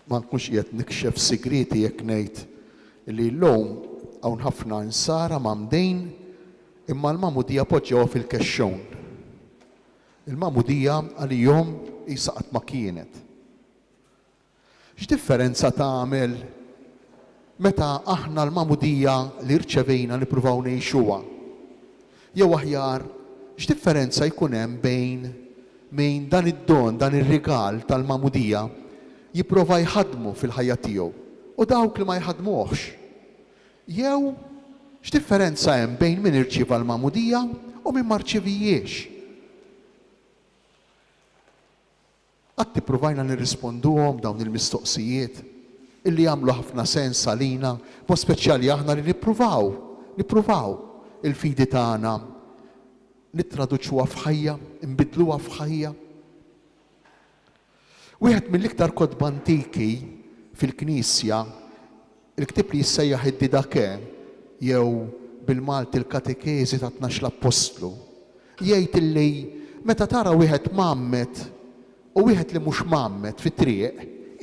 ma nkunx qiegħed nikxef sigreti jekk ngħid li llum hawn ħafna nsara mamdejn imma l-magħmudija poġġewha fil-kexxun. Il-magħmudija għalihom qisha qatt ma kienet. X'differenza tagħmel meta aħna l-magħmudija li rċevejna nippruvaw ngħixuha? Jew aħjar x'differenza jkun hemm bejn dan id-don, dan ir-rigal tal-magħmudija jipprova jħaddmu fil-ħajja tiegħu u dawk li ma jħaddmuhx. Jew x'differenza hemm bejn min irċieva l-magħmudija u min ma rċevijiex? Qatt tippruvajna nirrisponduhom dawn il-mistoqsijiet illi jagħmlu ħafna sens għalina, mod speċjali aħna li nippruvaw il-fidi tagħna nittraduċuha f'ħajja, nbidluha f'ħajja. Wieħed mill-iktar kotba antiki fil-Knisja, il-ktieb li jissejjaħ id-Didake jew bil-Malti il-Katekeżi ta' 12 l-Apostlu, jgħid illi meta tara wieħed mammet u wieħed li mhux mammet fit-triq,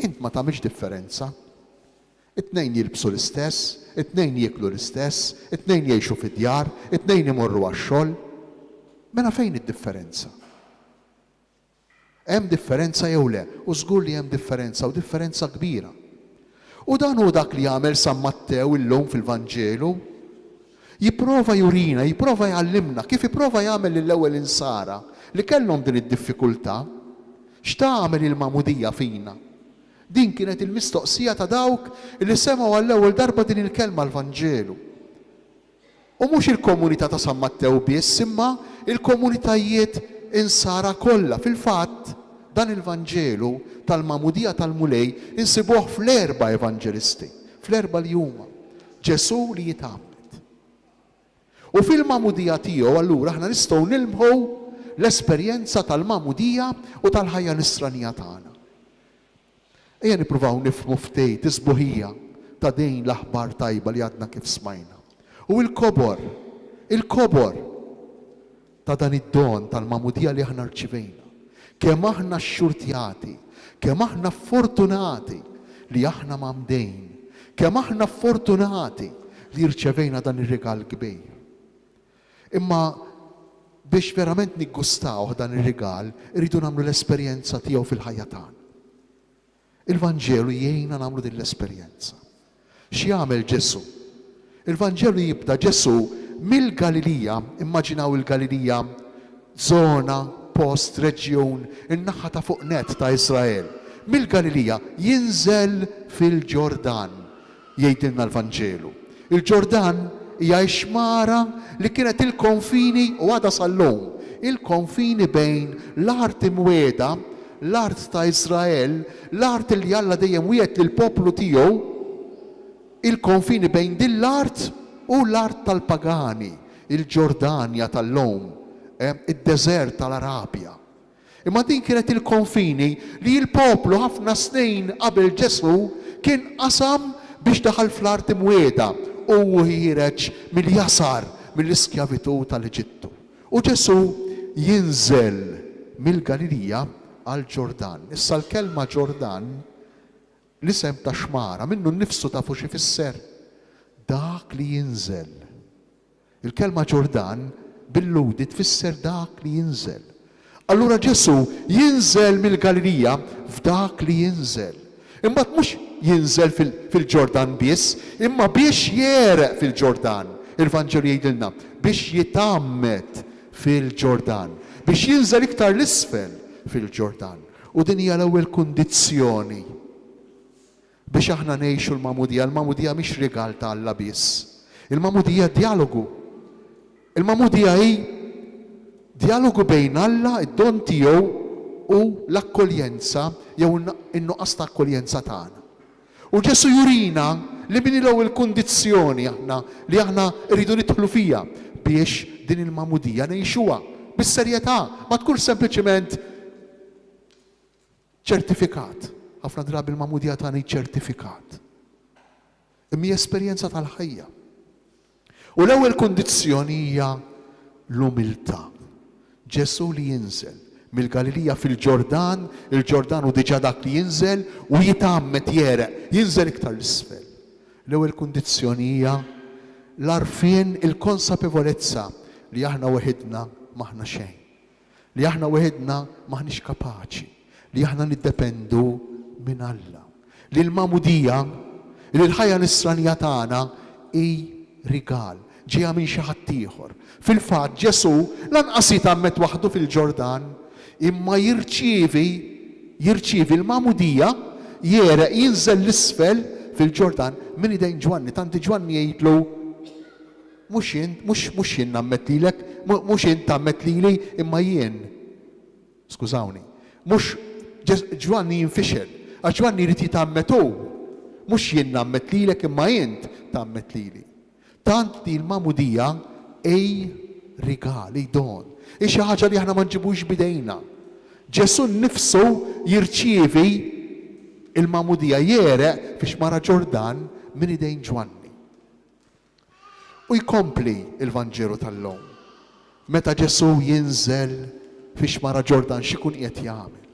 int ma tagħmilx differenza. It-tnejn jilbsu l-istess, it-tnejn jieklu l-istess, it-tnejn jgħixu fid-djar, it-tnejn imorru għax-xogħol. Mela fejn id-differenza? Hemm differenza jew le? U żgur li hemm differenza u differenza kbira. U dan hu dak li jagħmel San Mattew illum fil-Vanġelu. Jipprova jurina, jipprova jgħallimna kif jipprova jagħmel lill-ewwel insara li kellhom din id-diffikultà. X'tagħmel il-magħmudija fina? Din kienet il-mistoqsija ta' dawk li semgħu għall-ewwel darba din il-kelma l-Vanġelu. U mhux il-komunità ta' San Mattew biss, imma il-komunitajiet insara kollha. Fil-fatt, dan il-Vanġelu tal-magħmudija tal-mulej insibuh fl-erba' evanġelisti, fl-erba' li huma Ġesu li jitgħammed. U fil-magħmudija tiegħu allura aħna nistgħu nilmħu l-esperjenza tal-magħmudija u tal-ħajja nisranija tagħna. Ejja nippruvaw nifhmu ftit isbuħija ta' din l-aħbar tajba li għadna kif smajna. U l-kobor ta' dan id-don tal-magħmudija li aħna rċivejna. Kemm aħna xxurtjati, kemm aħna fortunati li aħna mamdejn, kemm aħna fortunati li rċevejna dan ir-rigal kbir. Imma biex verament niggustaw dan ir-rigal, irridu nagħmlu l-esperjenza tiegħu fil-ħajja tagħna. Il-Vanġelu jgħinna nagħmlu din l-esperjenza. X'jagħmel Ġesu? Il-Vanġelu jibda Ġesu mill-Galilija, immaġinaw il-Galilija żona, post, reġjun, in-naħa ta' fuq net ta' Iżrael. Mill-Galilija jinżel fil-Ġordan, jgħidilna l-Vanġelu. Il-Ġordan hija xmara li kienet il-konfini u għada sal-lum, il-konfini bejn l-art imwieda, l-art ta' Iżrael, l-art li Alla dejjem wiegħed lill-poplu tiegħu, il-konfini bejn din l-art u l-art tal-pagani, il-Ġordanja tal-lum, id-deżert tal-Arabja. Imma din kienet il-konfini li l-poplu ħafna snin qabel Ġesu kien qasam biex daħal fl-art imwieda u ħireġ mill-jasar, mill-iskjavitu tal-Eġittu. U Ġesu jinżel mill-Galilija għal Ġordan. Issa l-kelma Ġordan l-isem ta' xmara, minnu nnifsu ta' fuq xi fisser dak li jinżel. Il-kelma Ġordan bil-ludi tfisser dak li jinżel. Allura Ġesu jinżel mill-Galilija f'dak li jinżel. Imma mhux jinżel fil-Ġordan biss, imma biex jereq fil-Ġordan. Il-Vanġelu jgħidilna biex jitgħammed fil-Ġordan, biex jinżel iktar l-isfel fil-Ġordan. U din hija l-ewwel kundizzjoni biex aħna ngħixu l-magħmudija. Il-magħmudija mhix rigal ta' Alla biss. Il-magħmudija dialogu. Il-magħmudija hi dialogu bejn Alla, id-don tiegħu u l-akkoljenza jew in-nuqqas ta' akkoljenza tagħna. U Ġesu jurina li min l-ewwel kundizzjoni aħna li aħna rridu nidħlu fija biex din il-magħmudija ngħixuha bis-serjetà, ma tkun sempliċement ċertifikat. Ħafna drabi il-magħmudija tagħna ċertifikat. Imma esperjenza tal-ħajja. U l-ewwel kundizzjoni hija l-umiltà. Ġesu li jinżel mill-Galilija fil-Ġordan, il-Ġordan u diġà dak li jinżel u jitammet jereq, jinżel iktar l-isfel. L-ewwel kundizzjoni hija l-arfien, il-konsapevolezza li aħna weħidna maħna xejn, li aħna weħidna maħniex kapaċi, li aħna niddependu minn Alla, li l-mamudija, li l-ħajja nisranija tagħna hi rigal ġejja minn xi ħadd ieħor. Fil-fatt Ġesu lanqas jitammet waħdu fil-Ġordan, imma jirċievi l-mamudija jereq jinżel l-isfel fil-Ġordan minn idejn Ġwanni. Tanti Ġwanni jgħidlu mhux jien nammet lilek, mhux jien tammet lili imma jien. Skużawni, mhux Ġwanni jinfixel, għax Ġwanni jrid jitammet hu, mhux jien nammet lilek imma jien tammet lili. Tant li l-mamudija rigal, don. Xi ħaġa li aħna ma nġibux bidejna. Ġesu nnifsu jirċievi il-mamudija jereq fix-xmara Ġordan minn idejn Ġwanni. U jkompli il-Vanġelu tal-lum. Meta Ġesu jinżel fix-xmara Ġordan x'ikun qiegħed jagħmel.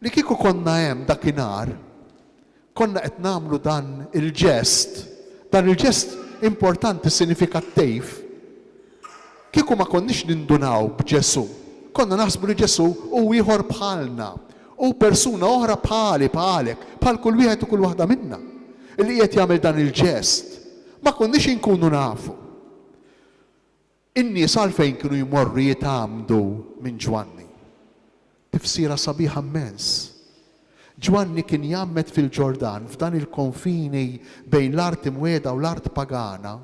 Li kieku konna hemm dakinhar, konna qed nagħmlu dan il-ġest importanti, sinifikattiv. Kieku ma konniex nindunaw b'Ġesu, konna naħsbu li Ġesu u ieħor bħalna, u persuna oħra bħalek, bħal kull wieħed u kull waħda minna, li qiegħed jagħmel dan il-ġest. Ma konniex inkunu nafu. In-nies għalfejn kienu jmorru jitgħamdu minn Ġwanni. Tifsira sabiħa immens. Ġwanni kien jammet fil-Ġordan f'dan il-konfini bejn l-art imwieda u l-art pagana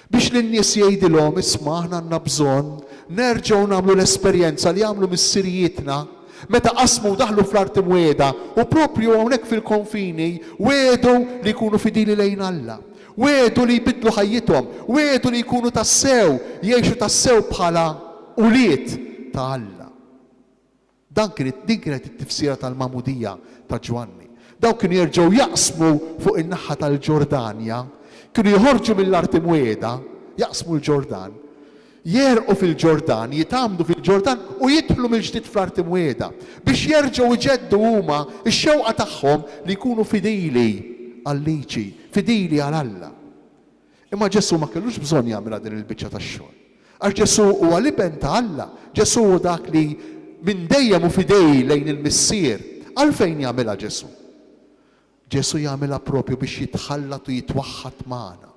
biex lin-nies jgħidilhom isma' aħna għandna bżonn nerġgħu nagħmlu l-esperjenza li għamlu missirijietna meta qasmu daħlu fl-art imwieda u proprju hawnhekk fil-konfini wedu li jkunu fidili lejn Alla, wedu li jbidlu ħajjithom, wedu li jkunu tassew jgħixu tassew bħala ulied ta' Alla. Din kienet it-tifsira tal-mamudija ta' Ġwanni. Daw kienu jerġgħu jaqsmu fuq in-naħa tal-Ġordanja, kienu joħorġu mill-art imwieda, jaqsmu l-Ġordan, jerqu fil-Ġordan, jitgħamdu fil-Ġordan u jidħlu mill-ġdid fl-art imwieda biex jerġgħu jġeddu huma x-xewqa tagħhom li jkunu fidili għal-liġi, fidili għal Alla. Imma Ġesu ma kellux bżonn jagħmilha din il-biċċa tax-xogħol. Għax Ġesu huwa liben ta' Alla, Ġesu hu dak li minn dejjem u fidej lejn il-missier. Għalfejn jagħmilha Ġesu? Ġesu jagħmilha propju biex jitħallat u jitwaħħad magħna,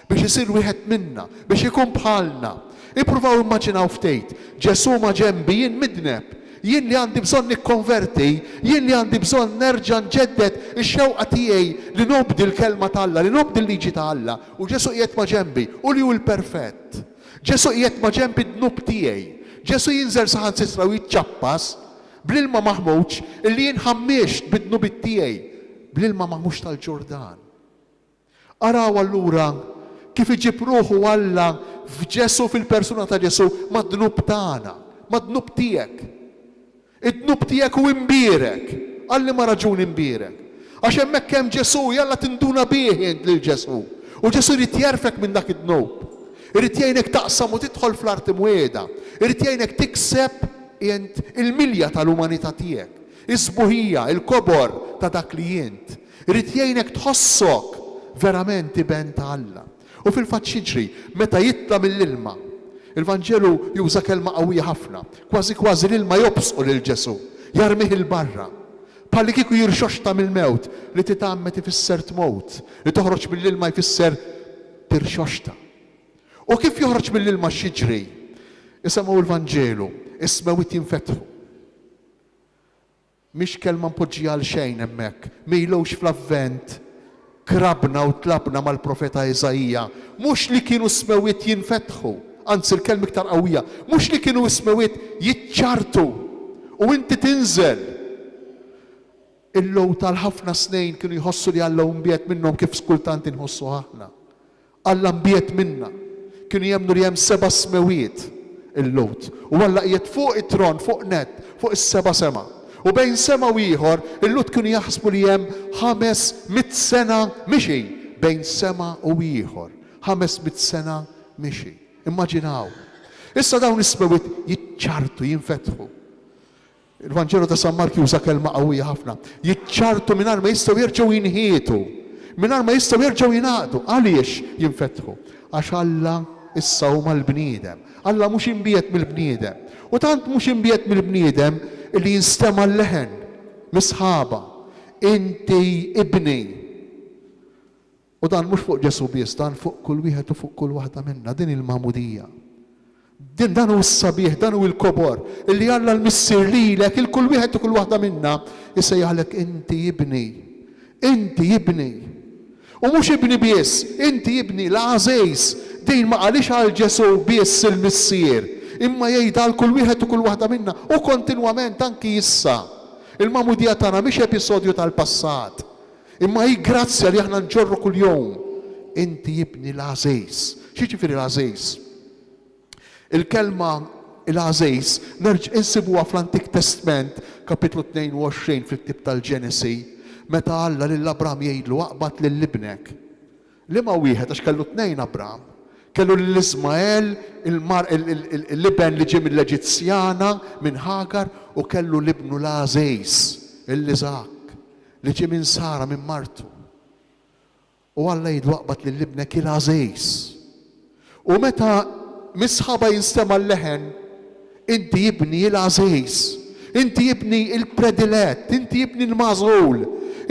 biex isir wieħed minna, biex ikun bħalna. Ippruvaw immaġinaw ftejt, Ġesu ma' ġenbi jien midneb, jien li għandi bżonn nikkonverti, jien li għandi bżonn nerġa' nġeddet ix-xewqa tiegħi li nobdi l-kelma ta' Alla, li nobdi l-liġi ta' Alla, u Ġesu qiegħed ma' ġenbi u li hu l-perfett. Ġesu qiegħed ma' ġenbi d-dnub tiegħi. Ġesu jinżel saħansitra u jitċappas bl-ilma maħmuġ illi jien ħammiext bid-dnubit tiegħi bl-ilma maħmuġ tal-Ġordan. Araw allura kif iġib ruħu Alla f'Ġesu, fil-persuna ta' Ġesu mad-dnub tagħna, mad-dnub tiegħek. Id-dnub tiegħek u imbierek, għalli ma raġun imbierek. Għax hemmhekk hemm Ġesu, jalla tinduna bih int lil Ġesu. U Ġesu jrid jerfek minn dak id-dnub. Irid jgħinek taqsam u tidħol fl-art imwieda. Irid jgħinek tikseb il-milja tal-umanità tiegħek, is-sbuħija, il-kobor ta' dak li jint. Irid jgħinek tħossok verament iben ta' Alla. U fil-fatt xiġri, meta jitla mill-ilma, il-Vanġelu juża kelma qawwija ħafna, kważi kważi l-ilma jobsqu lil Ġesu, jarmih il-barra. Bħalli kieku jirxoxta mill-mewt, li titgħammet ifisser tmowt, li toħroġ mill-ilma jfisser tirxoxta. U kif joħroġ mill-ilma xiġri? Isemgħu l-Vanġelu, ismewit jinfetħu. Mhix kelma mpoġġija għal xejn hemmhekk, mejlux fl-avvent krabna u tlabna mal-profeta Eżajija, mhux li kienu smewit jinfetħu, anzi l-kelma iktar qawwija, mhux li kienu smewit jiċċartu u inti tinżel. Il-low tal-ħafna snejn kienu jħossu li Alla mbiet minnhom kif skultant inħossu aħna. Alla mbiet minna. Kienu jemnu li hemm 7 smewiet il-lot. U Alla qiegħed fuq it-tron, fuq net, fuq is-7 sema. U bejn sema u ieħor, il-lut kienu jaħsbu li hemm 500 sena mixi bejn sema u ieħor. 500 sena mixi. Immaġinaw. Issa dawn is-sewwiet jiċċartu, jinfetħu. Il-Vanġelu ta' San Marki uża kelma qawwija ħafna. Jiċċartu mingħajr ma jistgħu jerġgħu jinħietu, mingħajr ma jistgħu jerġgħu jingħaqdu. Għaliex jinfetħu? Għax Alla issa huma l-bniedem. Alla mhux inbiet mill-bniedem. U tant mhux inbiet mill-bniedem li jinstema' l-leħen misħaba. Inti ibni. U dan mhux fuq Ġesu biss, dan fuq kull wieħed u fuq kull waħda minna, din il-magħmudija. Dan hu s-sabiħ, dan hu l-kobor, illi Alla l-missier lilek, il-kull wieħed u kull waħda minna, isejjaħlek inti ibni. Inti ibni. U mhux ibni biss, inti ibni l-għażejs, din ma qalix għal Ġesu biss il-missier, imma jgħid għal kull wieħed u kull waħda minna, u kontinwament anki issa. Il-magħmudija tagħna mhix episodju tal-passat, imma hi grazzja li aħna nġorru kuljum. Inti ibni l-għażejs. Xi ġifieri l-għażejs? Il-kelma l-għażejs insibuha fl-Antik Testament, kapitlu 22 fil-ktieb tal-Ġenesi, meta Alla lil Abraham jgħidlu aqbad lil ibnek. Liema wieħed għax kellu tnejn Abraham. Kellu l-Ismael, il-liben li ġie mill-Eġizzjana minn Hagar, u kellu l-ibnu l-għażejs, il-Iżak, li ġie minn Sara minn Martu. U Alla jgħidu aqbad lil ibnek il-għażejs. U meta misħaba jinstema' l-leħen, inti jibni l-għażejs, inti jibni il-predilett, inti jibni l-mażgħul,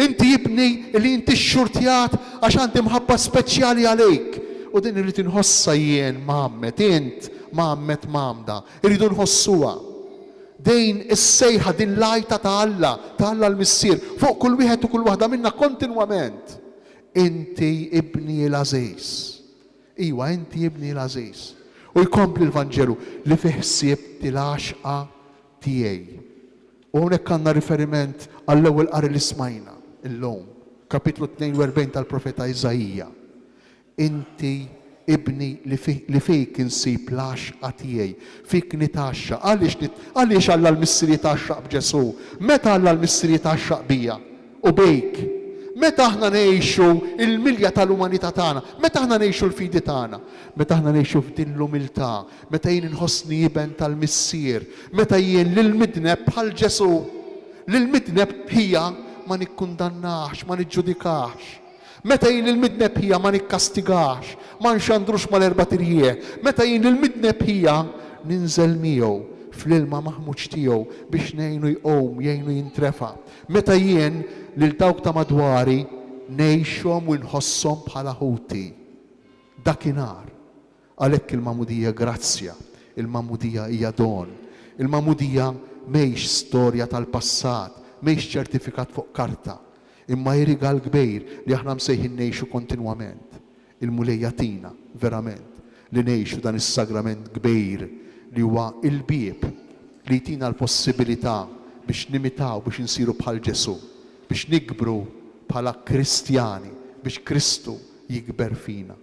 inti jibni li inti x-xurtjat għax għandi mħabba speċjali għalejk. U din irrid inħossa jien Muhammad, int Muhammad Mamda, irridu nħossuha. Dejn is-sejħa din lajta ta' Alla l-missier, fuq kull wieħed u kull waħda minna kontinwament. Inti ibni l-għażejs. Iwa, inti ibni l-għażejs. U jkompli l-Vanġelu li fih ħsieb il-għaxqa tiegħi. U hawnhekk għandna riferiment għall-ewwel qari li smajna illum, kapitlu 42 tal-Profeta Iżajija. Inti ibni li fik insib l-għaxqa tiegħi, fik nitaxxa. Għaliex Alla l-missier jitaxxaq b'Ġesu? Meta Alla l-missier jitaxxaq bija u bejk? Meta aħna ngħixu il-milja tal-umanità tagħna, meta aħna ngħixu l-fidi tagħna, meta aħna ngħixu f'din l-umiltà, meta jien inħossni jiben tal-missier, meta jien lil-midneb bħal Ġesu, lil-midneb hija ma nikkundannax, ma niġġudikax. Meta jien il-midneb hija ma nikkastigax, ma nxandrux mal-erba' tirjieq. Meta jien il-midneb hija ninżel miegħu fl-ilma maħmuġ tiegħu biex ngħinu jqum, jgħinu jintrefa'. Meta jien lil dawk ta' madwari ngħixhom u nħosshom bħala ħuti. Dakinhar. Għalhekk il-magħmudija grazzja, il-magħmudija hija don. Il-magħmudija mhijiex storja tal-passat, mhijiex ċertifikat fuq karta, imma rigal kbir li aħna msejħin ngħixu kontinwament. Il-mulejja tina verament li ngħixu dan is-sagrament kbir li huwa il-bieb li jtina l-possibilità biex nimitaw, biex insiru bħal Ġesu, biex nikbru bħala Kristjani, biex Kristu jikber fina.